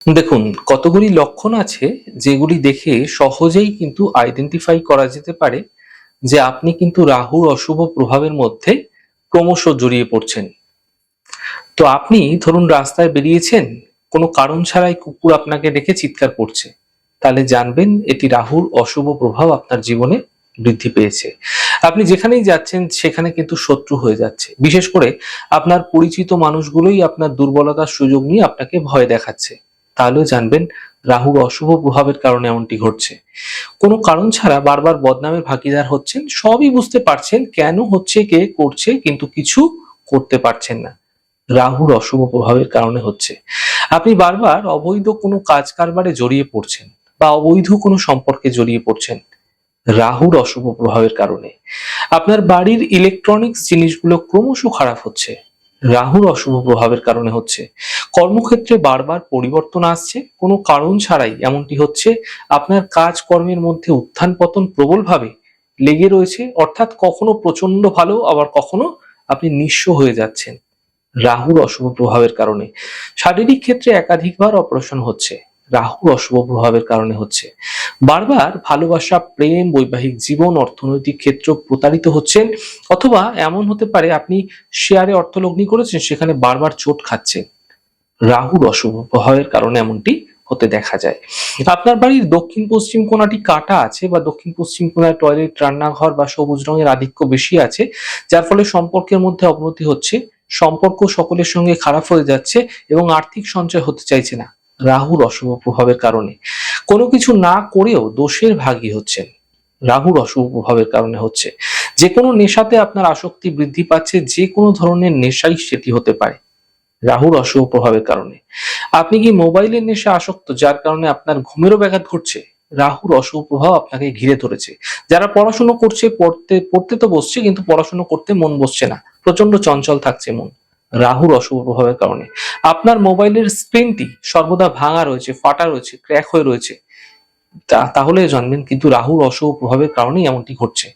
দেখুন, কতগুলি লক্ষণ আছে যেগুলি দেখে সহজেই কিন্তু আইডেন্টিফাই করা যেতে পারে যে আপনি কিন্তু রাহুর অশুভ প্রভাবের মধ্যে ক্রমশ জড়িয়ে পড়ছেন। তো আপনি ধরুন রাস্তায় বেরিয়েছেন, কোনো কারণ ছাড়াই কুকুর আপনাকে দেখে চিৎকার করছে, তাহলে জানবেন এটি রাহুর অশুভ প্রভাব আপনার জীবনে বৃদ্ধি পেয়েছে। আপনি যেখানেই যাচ্ছেন সেখানে কিন্তু শত্রু হয়ে যাচ্ছে, বিশেষ করে আপনার পরিচিত মানুষগুলোই আপনার দুর্বলতার সুযোগ নিয়ে আপনাকে ভয় দেখাচ্ছে, তাহলেও জানবেন রাহুর অশুভ প্রভাবের কারণে এমনটি ঘটছে। কোনো কারণ ছাড়া বারবার বদনামের ভাগীদার হচ্ছেন, সবই বুঝতে পারছেন কেন হচ্ছে, কে করছে, কিন্তু কিছু করতে পারছেন না, রাহুর অশুভ প্রভাবের কারণে হচ্ছে। আপনি বারবার অবৈধ কোনো কাজ কারবারে জড়িয়ে পড়ছেন বা অবৈধ কোনো সম্পর্কে জড়িয়ে পড়ছেন, রাহুর অশুভ প্রভাবের কারণে। আপনার বাড়ির ইলেকট্রনিক্স জিনিসগুলো ক্রমশ খারাপ হচ্ছে, রাহুর অশুভ প্রভাবের কারণে হচ্ছে। কর্মক্ষেত্রে বারবার পরিবর্তন আসছে কোনো কারণ ছাড়াই, এমনটি হচ্ছে। আপনার কাজ কর্মের মধ্যে উত্থান পতন প্রবলভাবে লেগে রয়েছে, অর্থাৎ কখনো প্রচন্ড ভালো, আবার কখনো আপনি নিঃস্ব হয়ে যাচ্ছেন, রাহুর অশুভ প্রভাবের কারণে। শারীরিক ক্ষেত্রে একাধিকবার অপারেশন হচ্ছে, রাহুর অশুভ প্রভাবের কারণে হচ্ছে। বারবার ভালোবাসা, প্রেম, বৈবাহিক জীবন, অর্থনৈতিক ক্ষেত্র প্রতারিত হচ্ছেন, অথবা এমন হতে পারে আপনি শেয়ারে অর্থলগ্নি করেছেন, সেখানে বারবার চোট খাচ্ছেন, রাহুর অশুভ প্রভাবের কারণে এমনটি হতে দেখা যায়। আপনার বাড়ির দক্ষিণ পশ্চিম কোণাটি কাটা আছে, বা দক্ষিণ পশ্চিম কোণায় টয়লেট, রান্নাঘর বা সবুজ রঙের আধিক্য বেশি আছে, যার ফলে সম্পর্কের মধ্যে অবনতি হচ্ছে, সম্পর্ক সকলের সঙ্গে খারাপ হয়ে যাচ্ছে এবং আর্থিক সঞ্চয় হতে চাইছে না, রাহুর অশুভ প্রভাবের কারণে। কোনো কিছু না করেও দোষের ভাগী হচ্ছেন, রাহুর অশুভ প্রভাবের কারণে হচ্ছে। যে কোনো নেশাতে আপনার আসক্তি বৃদ্ধি পাচ্ছে, যে কোনো ধরনের নেশাই সেটি হতে পারে, রাহুর অশুভ প্রভাবের কারণে। আপনি কি মোবাইলের নেশা আসক্ত, যার কারণে আপনার ঘুমেরও ব্যাঘাত ঘটছে, রাহুর অশুভ প্রভাব আপনাকে ঘিরে ধরেছে। যারা পড়াশোনা করছে, পড়তে পড়তে তো বসছে, কিন্তু পড়াশোনা করতে মন বসছে না, প্রচন্ড চঞ্চল থাকছে মন, রাহুর অশুভ প্রভাবের কারণে। আপনার মোবাইলের স্ক্রিনটি সর্বদা ভাঙা রয়েছে, ফাটা রয়েছে, ক্র্যাক হয়ে রয়েছে, তাহলে জানবেন কিন্তু রাহুর অশুভ প্রভাবের কারণেই এমনটি ঘটছে।